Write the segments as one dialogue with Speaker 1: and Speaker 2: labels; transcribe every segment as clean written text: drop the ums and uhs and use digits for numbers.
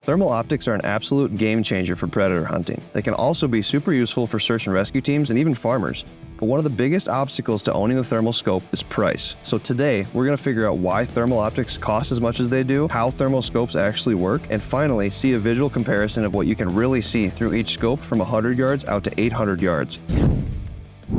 Speaker 1: Thermal optics are an absolute game changer for predator hunting. They can also be super useful for search and rescue teams and even farmers. But one of the biggest obstacles to owning a thermal scope is price. So today, we're going to figure out why thermal optics cost as much as they do, how thermal scopes actually work, and finally see a visual comparison of what you can really see through each scope from 100 yards out to 800 yards.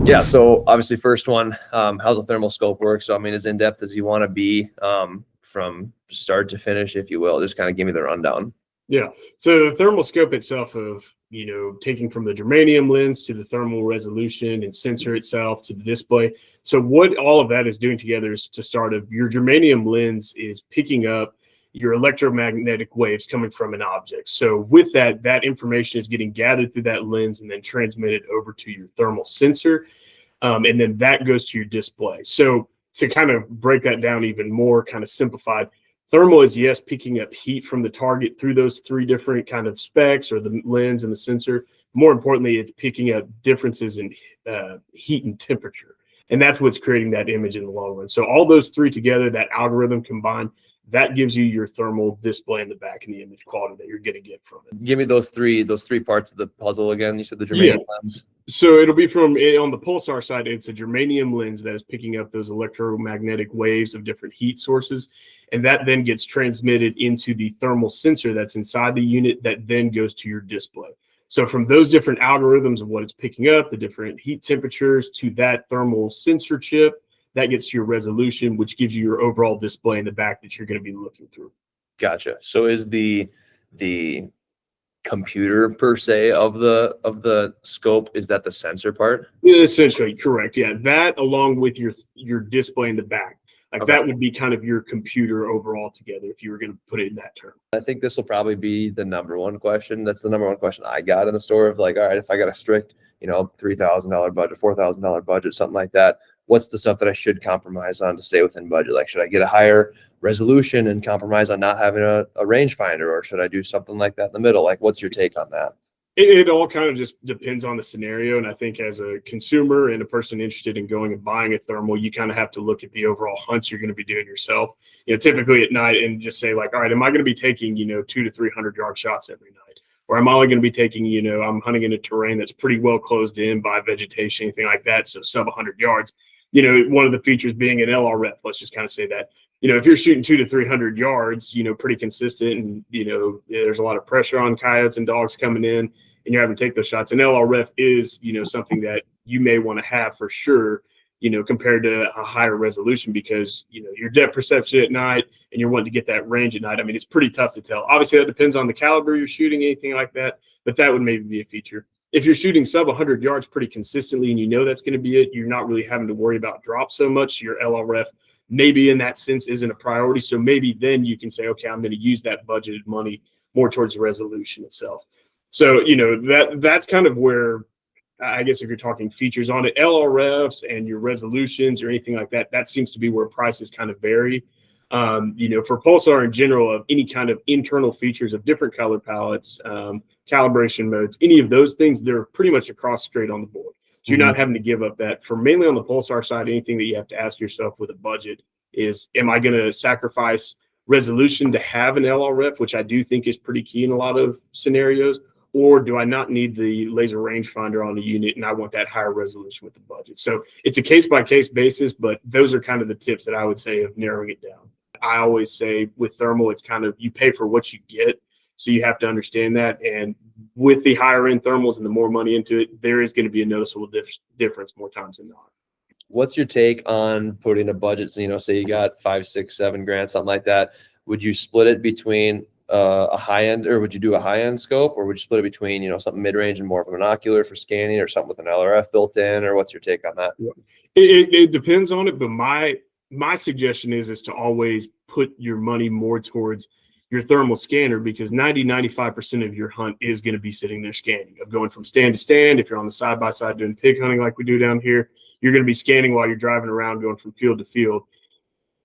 Speaker 2: Yeah, so obviously first one, how the thermal scope works. So I mean, as in-depth as you want to be from start to finish, if you will. Just kind of give me the rundown.
Speaker 3: Yeah. So the thermal scope itself of, taking from the germanium lens to the thermal resolution and sensor itself to the display. So what all of that is doing together is to start your germanium lens is picking up your electromagnetic waves coming from an object. So with that information is getting gathered through that lens and then transmitted over to your thermal sensor. And then that goes to your display. So to kind of break that down even more, kind of simplified, thermal is, yes, picking up heat from the target through those three different kind of specs or the lens and the sensor. More importantly, it's picking up differences in heat and temperature. And that's what's creating that image in the long run. So all those three together, that algorithm combined, that gives you your thermal display in the back and the image quality that you're going to get from it.
Speaker 2: Give me those three parts of the puzzle again. You said the germanium lens.
Speaker 3: So it'll be on the Pulsar side, it's a germanium lens that is picking up those electromagnetic waves of different heat sources. And that then gets transmitted into the thermal sensor that's inside the unit that then goes to your display. So from those different algorithms of what it's picking up, the different heat temperatures to that thermal sensor chip, that gets to your resolution, which gives you your overall display in the back that you're going to be looking through.
Speaker 2: Gotcha. So is the computer per se of the scope, is that the sensor part?
Speaker 3: Yeah, essentially, correct. Yeah, that along with your display in the back. Like that would be kind of your computer overall together if you were going to put it in that term.
Speaker 2: I think this will probably be the number one question. That's the number one question I got in the store of like, all right, if I got a strict, $3,000 budget, $4,000 budget, something like that, what's the stuff that I should compromise on to stay within budget? Like, should I get a higher resolution and compromise on not having a rangefinder, or should I do something like that in the middle? Like, what's your take on that?
Speaker 3: It all kind of just depends on the scenario. And I think as a consumer and a person interested in going and buying a thermal, you kind of have to look at the overall hunts you're going to be doing yourself, typically at night, and just say like, all right, am I going to be taking, 200 to 300 yard shots every night? Or am I only going to be taking, I'm hunting in a terrain that's pretty well closed in by vegetation, anything like that. So sub 100 yards, one of the features being an LRF, let's just kind of say that, if you're shooting 200 to 300 yards, pretty consistent, and, there's a lot of pressure on coyotes and dogs coming in, and you're having to take those shots. And LRF is, something that you may want to have for sure, compared to a higher resolution, because, your depth perception at night and you're wanting to get that range at night. I mean, it's pretty tough to tell. Obviously, that depends on the caliber you're shooting, anything like that, but that would maybe be a feature. If you're shooting sub 100 yards pretty consistently and that's going to be it, you're not really having to worry about drop so much. Your LRF maybe in that sense isn't a priority. So maybe then you can say, okay, I'm going to use that budgeted money more towards the resolution itself. So, that's kind of where, I guess if you're talking features on it, LRFs and your resolutions or anything like that, that seems to be where prices kind of vary. For Pulsar in general, of any kind of internal features of different color palettes, calibration modes, any of those things, they're pretty much across straight on the board. So you're not having to give up that. For mainly on the Pulsar side, anything that you have to ask yourself with a budget is, am I going to sacrifice resolution to have an LRF, which I do think is pretty key in a lot of scenarios, or do I not need the laser rangefinder on the unit and I want that higher resolution with the budget? So it's a case-by-case basis, but those are kind of the tips that I would say of narrowing it down. I always say with thermal, it's kind of you pay for what you get. So you have to understand that. And with the higher end thermals and the more money into it, there is going to be a noticeable difference more times than not.
Speaker 2: What's your take on putting a budget? So, say you got 5, 6, 7 grand, something like that. Would you split it between a high end, or would you do a high end scope, or would you split it between, something mid range and more of a monocular for scanning, or something with an LRF built in, or what's your take on that?
Speaker 3: It depends on it, but my suggestion is to always put your money more towards your thermal scanner, because 95% of your hunt is going to be sitting there scanning, of going from stand to stand. If you're on the side by side doing pig hunting like we do down here, you're going to be scanning while you're driving around, going from field to field.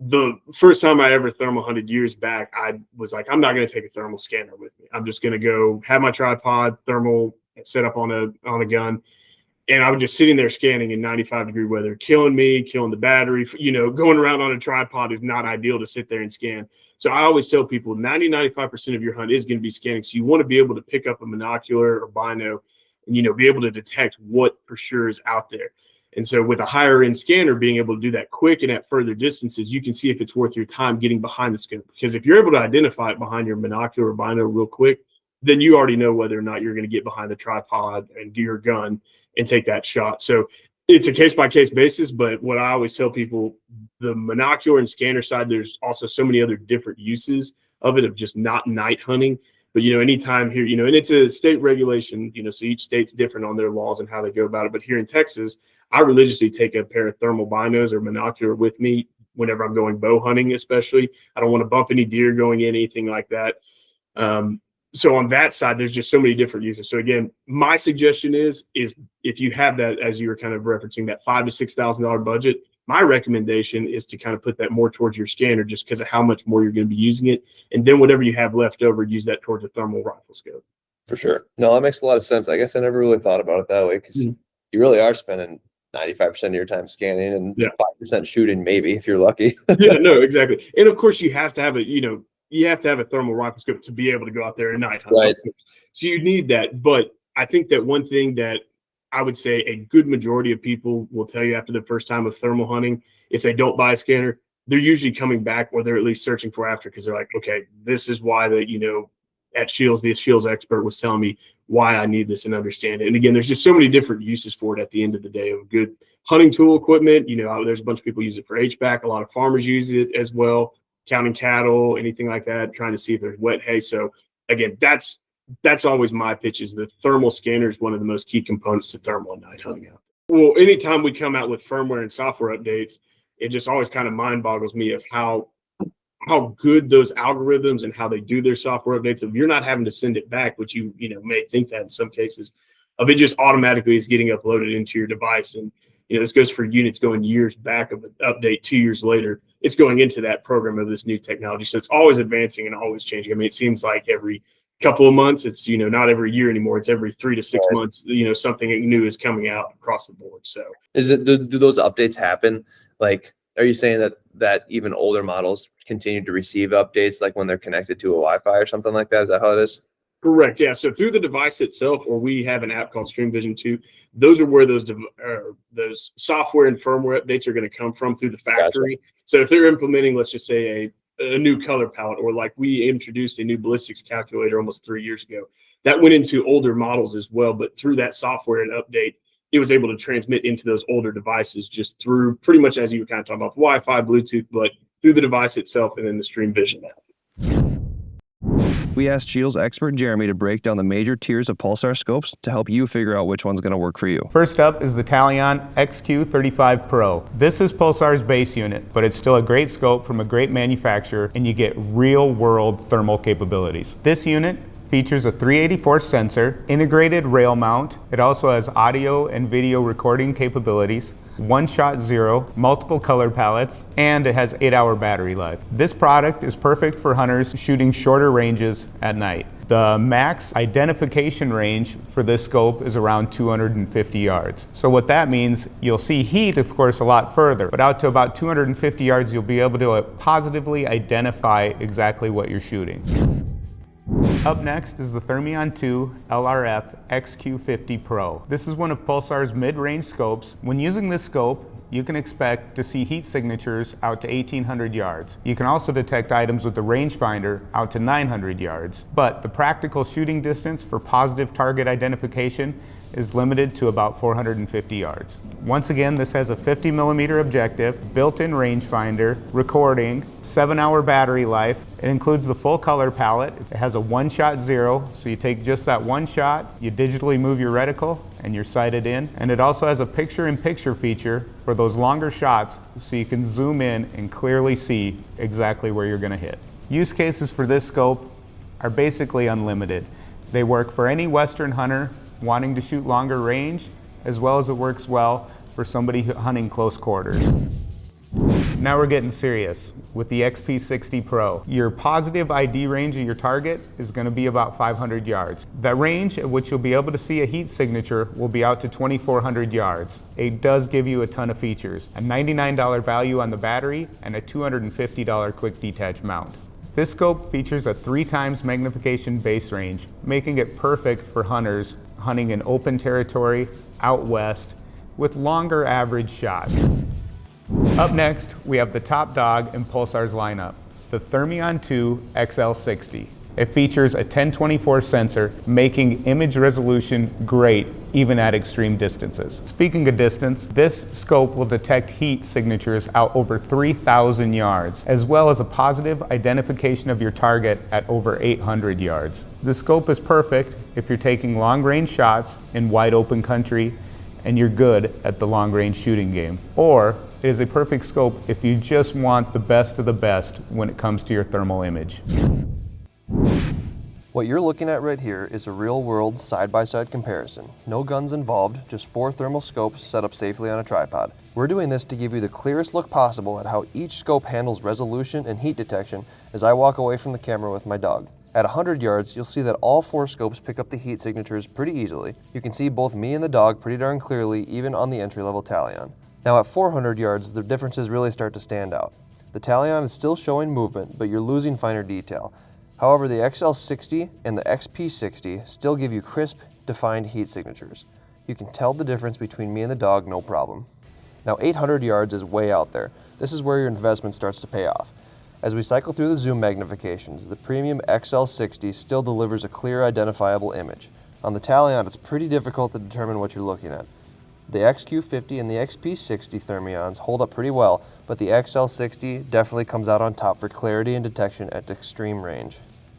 Speaker 3: The first time I ever thermal hunted years back, I was like, I'm not going to take a thermal scanner with me. I'm just going to go have my tripod, thermal set up on a gun. And I was just sitting there scanning in 95-degree weather, killing the battery. Going around on a tripod is not ideal to sit there and scan. So I always tell people 90-95% of your hunt is going to be scanning. So you want to be able to pick up a monocular or bino and, be able to detect what for sure is out there. And so with a higher end scanner, being able to do that quick and at further distances, you can see if it's worth your time getting behind the scope. Because if you're able to identify it behind your monocular or bino real quick, then you already know whether or not you're going to get behind the tripod and do your gun and take that shot. So it's a case-by-case basis, but what I always tell people, the monocular and scanner side, there's also so many other different uses of it, of just not night hunting. But, anytime here, and it's a state regulation, so each state's different on their laws and how they go about it. But here in Texas, I religiously take a pair of thermal binos or monocular with me whenever I'm going bow hunting, especially. I don't want to bump any deer going in, anything like that. So on that side, there's just so many different uses. So again, my suggestion is if you have that, as you were kind of referencing, that $5,000 to $6,000 budget, my recommendation is to kind of put that more towards your scanner just because of how much more you're going to be using it. And then whatever you have left over, use that towards a thermal rifle scope.
Speaker 2: For sure. No, that makes a lot of sense. I guess I never really thought about it that way because you really are spending 95% of your time scanning and 5% shooting, maybe, if you're lucky.
Speaker 3: Yeah, no, exactly. And of course, you have to have you have to have a thermal rifle scope to be able to go out there at night.
Speaker 2: Right.
Speaker 3: So you need that. But I think that one thing that I would say a good majority of people will tell you after the first time of thermal hunting, if they don't buy a scanner, they're usually coming back or they're at least searching for after, because they're like, okay, this is why at SCHEELS, the SCHEELS expert was telling me why I need this and understand it. And again, there's just so many different uses for it at the end of the day of good hunting tool equipment. There's a bunch of people use it for HVAC. A lot of farmers use it as well, counting cattle, anything like that, trying to see if there's wet hay. So again, that's always my pitch, is the thermal scanner is one of the most key components to thermal and night hunting out. Well, anytime we come out with firmware and software updates, it just always kind of mind boggles me of how good those algorithms and how they do their software updates. If you're not having to send it back, which you may think that in some cases, of it just automatically is getting uploaded into your device. And this goes for units going years back of an update 2 years later. It's going into that program of this new technology. So it's always advancing and always changing. I mean, it seems like every couple of months, it's not every year anymore. It's every 3 to 6 months. Something new is coming out across the board. So
Speaker 2: do those updates happen? Like, are you saying that even older models continue to receive updates, like when they're connected to a Wi-Fi or something like that? Is that how it is?
Speaker 3: Correct. Yeah. So through the device itself, or we have an app called Stream Vision 2. Those are where those software and firmware updates are going to come from through the factory. Gotcha. So if they're implementing, let's just say a new color palette, or like we introduced a new ballistics calculator almost 3 years ago, that went into older models as well. But through that software and update, it was able to transmit into those older devices just through pretty much, as you were kind of talking about, Wi-Fi, Bluetooth, but through the device itself and then the Stream Vision app.
Speaker 1: We asked SCHEELS expert Jeremy to break down the major tiers of Pulsar scopes to help you figure out which one's going to work for you.
Speaker 4: First up is the Talion XQ35 PRO. This is Pulsar's base unit, but it's still a great scope from a great manufacturer, and you get real-world thermal capabilities. This unit features a 384 sensor, integrated rail mount. It also has audio and video recording capabilities, one-shot zero, multiple color palettes, and it has 8-hour battery life. This product is perfect for hunters shooting shorter ranges at night. The max identification range for this scope is around 250 yards. So what that means, you'll see heat, of course, a lot further, but out to about 250 yards, you'll be able to positively identify exactly what you're shooting. Up next is the Thermion 2 LRF XQ50 PRO. This is one of Pulsar's mid-range scopes. When using this scope, you can expect to see heat signatures out to 1,800 yards. You can also detect items with the rangefinder out to 900 yards. But the practical shooting distance for positive target identification is limited to about 450 yards. Once again, this has a 50mm objective, built-in rangefinder, recording, 7-hour battery life. It includes the full color palette. It has a one-shot zero, so you take just that one shot, you digitally move your reticle, and you're sighted in. And it also has a picture-in-picture feature for those longer shots, so you can zoom in and clearly see exactly where you're gonna hit. Use cases for this scope are basically unlimited. They work for any Western hunter wanting to shoot longer range, as well as it works well for somebody hunting close quarters. Now we're getting serious with the XP60 PRO. Your positive ID range of your target is going to be about 500 yards. That range at which you'll be able to see a heat signature will be out to 2,400 yards. It does give you a ton of features, a $99 value on the battery and a $250 quick detach mount. This scope features a 3 times magnification base range, making it perfect for hunters hunting in open territory, out west, with longer average shots. Up next, we have the top dog in Pulsar's lineup, the Thermion XQ60. It features a 1024 sensor, making image resolution great even at extreme distances. Speaking of distance, this scope will detect heat signatures out over 3,000 yards, as well as a positive identification of your target at over 800 yards. The scope is perfect if you're taking long-range shots in wide open country and you're good at the long-range shooting game. Or it is a perfect scope if you just want the best of the best when it comes to your thermal image.
Speaker 1: What you're looking at right here is a real-world side-by-side comparison. No guns involved, just 4 thermal scopes set up safely on a tripod. We're doing this to give you the clearest look possible at how each scope handles resolution and heat detection as I walk away from the camera with my dog. At 100 yards, you'll see that all 4 scopes pick up the heat signatures pretty easily. You can see both me and the dog pretty darn clearly, even on the entry-level Talion. Now at 400 yards, the differences really start to stand out. The Talion is still showing movement, but you're losing finer detail. However, the XL60 and the XP60 still give you crisp, defined heat signatures. You can tell the difference between me and the dog no problem. Now 800 yards is way out there. This is where your investment starts to pay off. As we cycle through the zoom magnifications, the premium XL60 still delivers a clear, identifiable image. On the Talion, it's pretty difficult to determine what you're looking at. The XQ50 and the XP60 Thermions hold up pretty well, but the XL60 definitely comes out on top for clarity and detection at extreme range.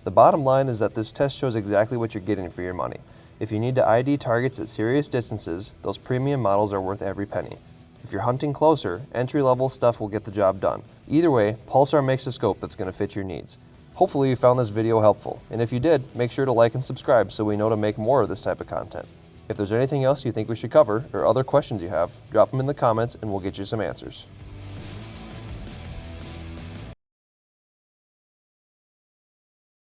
Speaker 1: The bottom line is that this test shows exactly what you're getting for your money. If you need to ID targets at serious distances, those premium models are worth every penny. If you're hunting closer, entry-level stuff will get the job done. Either way, Pulsar makes a scope that's going to fit your needs. Hopefully you found this video helpful, and if you did, make sure to like and subscribe so we know to make more of this type of content. If there's anything else you think we should cover or other questions you have, drop them in the comments and we'll get you some answers.